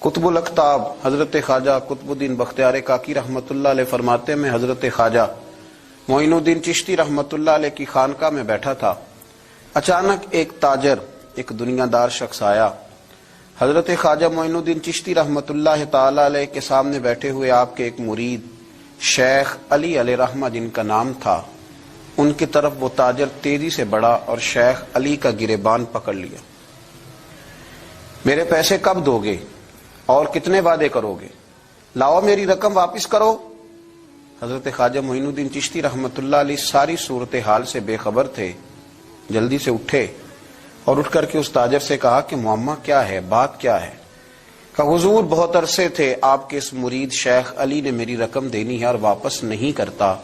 قطب الاقطاب حضرت خواجہ قطب الدین بختیار کاکی رحمۃ اللہ علیہ فرماتے ہیں میں حضرت خواجہ معین الدین چشتی رحمۃ اللہ علیہ کی خانقاہ میں بیٹھا تھا، اچانک ایک تاجر، ایک دنیا دار شخص آیا۔ حضرت خواجہ معین الدین چشتی رحمۃ اللہ تعالی علیہ کے سامنے بیٹھے ہوئے آپ کے ایک مرید شیخ علی علیہ رحمہ جن کا نام تھا، ان کی طرف وہ تاجر تیزی سے بڑھا اور شیخ علی کا گریبان پکڑ لیا۔ میرے پیسے کب دو گے اور کتنے وعدے کرو گے؟ لاؤ میری رقم واپس کرو۔ حضرت خواجہ معین الدین چشتی رحمۃ اللہ علیہ ساری صورتحال سے بے خبر تھے، جلدی سے اٹھے اور اٹھ کر کے اس تاجر سے کہا کہ معمہ کیا ہے، بات کیا ہے؟ کہ حضور بہت عرصے تھے آپ کے اس مرید شیخ علی نے میری رقم دینی ہے اور واپس نہیں کرتا۔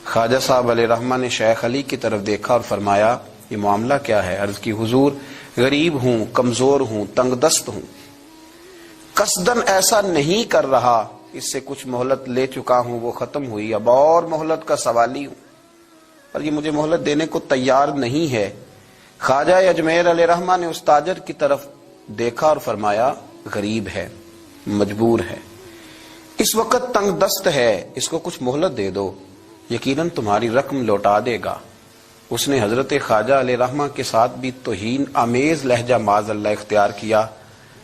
خواجہ صاحب علیہ رحمہ نے شیخ علی کی طرف دیکھا اور فرمایا یہ معاملہ کیا ہے؟ عرض کی حضور غریب ہوں، کمزور ہوں، تنگ دست ہوں، قصدن ایسا نہیں کر رہا، اس سے کچھ مہلت لے چکا ہوں، وہ ختم ہوئی، اب اور مہلت کا سوالی ہوں، اور یہ مجھے مہلت دینے کو تیار نہیں ہے۔ خواجہ اجمیر علیہ رحمہ نے اس تاجر کی طرف دیکھا اور فرمایا غریب ہے، مجبور ہے، اس وقت تنگ دست ہے، اس کو کچھ مہلت دے دو، یقیناً تمہاری رقم لوٹا دے گا۔ اس نے حضرت خواجہ علیہ رحمہ کے ساتھ بھی توہین آمیز لہجہ معاذ اللہ اختیار کیا،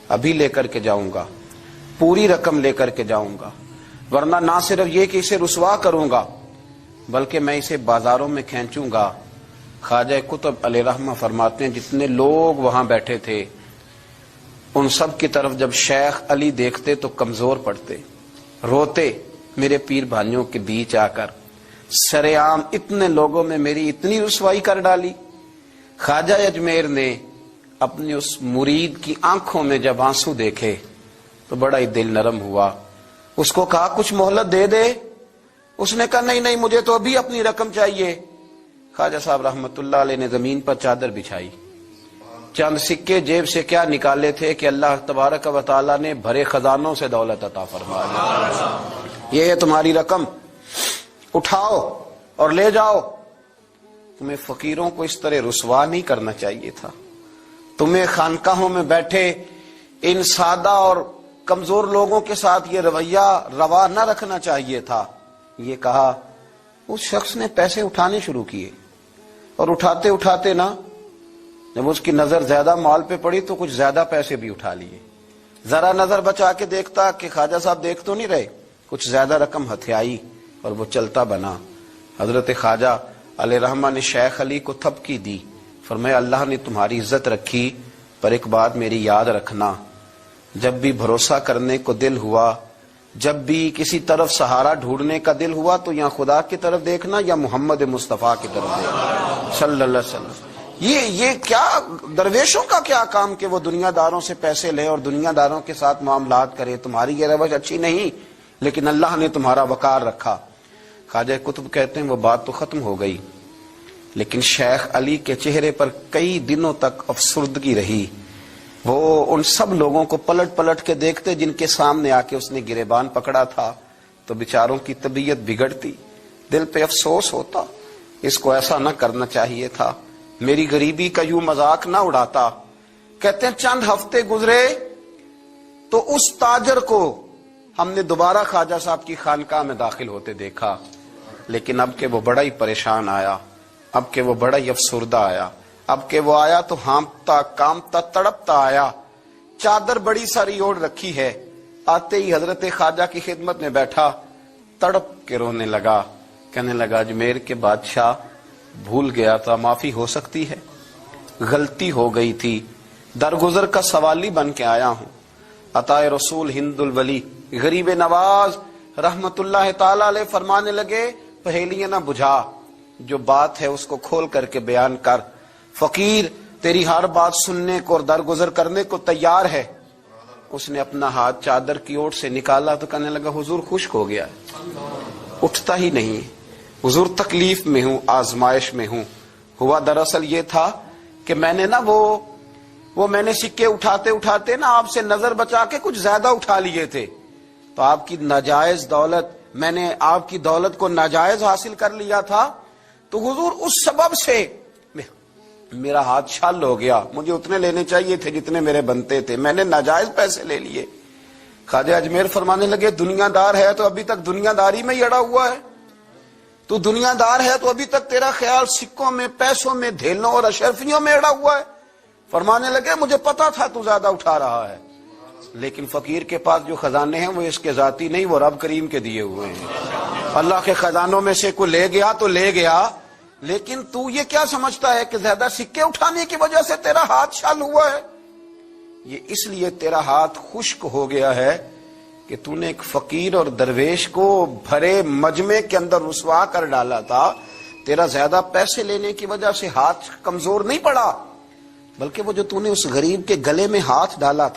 ابھی لے کر کے جاؤں گا، پوری رقم لے کر کے جاؤں گا، ورنہ نہ صرف یہ کہ اسے رسوا کروں گا بلکہ میں اسے بازاروں میں کھینچوں گا۔ خواجہ قطب علیہ رحمہ فرماتے ہیں جتنے لوگ وہاں بیٹھے تھے ان سب کی طرف جب شیخ علی دیکھتے تو کمزور پڑتے، روتے، میرے پیر بھائیوں کے بیچ آ کر سرعام اتنے لوگوں میں میری اتنی رسوائی کر ڈالی۔ خواجہ اجمیر نے اپنی اس مرید کی آنکھوں میں جب آنسو دیکھے تو بڑا ہی دل نرم ہوا، اس کو کہا کچھ مہلت دے دے، اس نے کہا نہیں نہیں مجھے تو ابھی اپنی رقم چاہیے۔ خواجہ صاحب رحمت اللہ علیہ نے زمین پر چادر بچھائی، چند سکے جیب سے کیا نکالے تھے کہ اللہ تبارک و تعالیٰ نے بھرے خزانوں سے دولت عطا فرمایا، یہ ہے تمہاری رقم، اٹھاؤ اور لے جاؤ۔ تمہیں فقیروں کو اس طرح رسوا نہیں کرنا چاہیے تھا، تمہیں خانقاہوں میں بیٹھے ان سادہ اور کمزور لوگوں کے ساتھ یہ رویہ روا نہ رکھنا چاہیے تھا۔ یہ کہا اس شخص نے پیسے اٹھانے شروع کیے اور اٹھاتے اٹھاتے نا جب اس کی نظر زیادہ مال پہ پڑی تو کچھ زیادہ پیسے بھی اٹھا لیے۔ ذرا نظر بچا کے دیکھتا کہ خواجہ صاحب دیکھ تو نہیں رہے، کچھ زیادہ رقم ہتھیائی اور وہ چلتا بنا۔ حضرت خواجہ علیہ رحمہ نے شیخ علی کو تھپکی دی، فرمایا اللہ نے تمہاری عزت رکھی، پر ایک بات میری یاد رکھنا، جب بھی بھروسہ کرنے کو دل ہوا، جب بھی کسی طرف سہارا ڈھونڈنے کا دل ہوا تو یا خدا کی طرف دیکھنا یا محمد مصطفیٰ کی طرف دیکھنا صلی اللہ علیہ وسلم۔ یہ کیا درویشوں کا کیا کام کہ وہ دنیا داروں سے پیسے لے اور دنیا داروں کے ساتھ معاملات کرے، تمہاری یہ روش اچھی نہیں، لیکن اللہ نے تمہارا وقار رکھا۔ خواجہ قطب کہتے ہیں وہ بات تو ختم ہو گئی، لیکن شیخ علی کے چہرے پر کئی دنوں تک افسردگی رہی۔ وہ ان سب لوگوں کو پلٹ پلٹ کے دیکھتے جن کے سامنے آ کے اس نے گریبان پکڑا تھا تو بیچاروں کی طبیعت بگڑتی، دل پہ افسوس ہوتا، اس کو ایسا نہ کرنا چاہیے تھا، میری غریبی کا یوں مذاق نہ اڑاتا۔ کہتے ہیں چند ہفتے گزرے تو اس تاجر کو ہم نے دوبارہ خواجہ صاحب کی خانقاہ میں داخل ہوتے دیکھا، لیکن اب کہ وہ بڑا ہی پریشان آیا، اب کہ وہ بڑا ہی افسردہ آیا، اب کہ وہ آیا تو ہانپتا کامتا تڑپتا آیا، چادر بڑی ساری اوڑھ رکھی ہے، آتے ہی حضرت خواجہ کی خدمت میں بیٹھا، تڑپ کے رونے لگا، کہنے لگا اجمیر کے بادشاہ بھول گیا تھا، معافی ہو سکتی ہے، غلطی ہو گئی تھی، درگزر کا سوالی بن کے آیا ہوں۔ عطائے رسول ہند الولی غریب نواز رحمت اللہ تعالی علیہ فرمانے لگے پہیلیاں نہ بجھا، جو بات ہے اس کو کھول کر کے بیان کر، فقیر تیری ہر بات سننے کو اور درگزر کرنے کو تیار ہے۔ اس نے اپنا ہاتھ چادر کی اوٹ سے نکالا تو کہنے لگا حضور خشک ہو گیا، اٹھتا ہی نہیں، حضور تکلیف میں ہوں، آزمائش میں ہوں۔ ہوا دراصل یہ تھا کہ میں نے نا وہ میں نے سکے اٹھاتے اٹھاتے نا آپ سے نظر بچا کے کچھ زیادہ اٹھا لیے تھے، تو آپ کی ناجائز دولت، میں نے آپ کی دولت کو ناجائز حاصل کر لیا تھا، تو حضور اس سبب سے میرا ہاتھ چھل ہو گیا، مجھے اتنے لینے چاہیے تھے جتنے میرے بنتے تھے، میں نے ناجائز پیسے لے لیے۔ خواجہ اجمیر فرمانے لگے دنیا دار ہے تو ابھی تک دنیا داری میں ہی اڑا ہوا ہے، تو دنیا دار ہے تو ابھی تک تیرا خیال سکوں میں، پیسوں میں، دھیلوں اور اشرفیوں میں اڑا ہوا ہے۔ فرمانے لگے مجھے پتا تھا تو زیادہ اٹھا رہا ہے، لیکن فقیر کے پاس جو خزانے ہیں وہ اس کے ذاتی نہیں، وہ رب کریم کے دیے ہوئے ہیں۔ اللہ کے خزانوں میں سے کوئی لے گیا تو لے گیا، لیکن تو یہ کیا سمجھتا ہے کہ زیادہ سکے اٹھانے کی وجہ سے تیرا ہاتھ چھل ہوا ہے؟ یہ اس لیے تیرا ہاتھ خشک ہو گیا ہے کہ تو نے ایک فقیر اور درویش کو بھرے مجمع کے اندر رسوا کر ڈالا تھا۔ تیرا زیادہ پیسے لینے کی وجہ سے ہاتھ کمزور نہیں پڑا، بلکہ وہ جو تو نے اس غریب کے گلے میں ہاتھ ڈالا تھا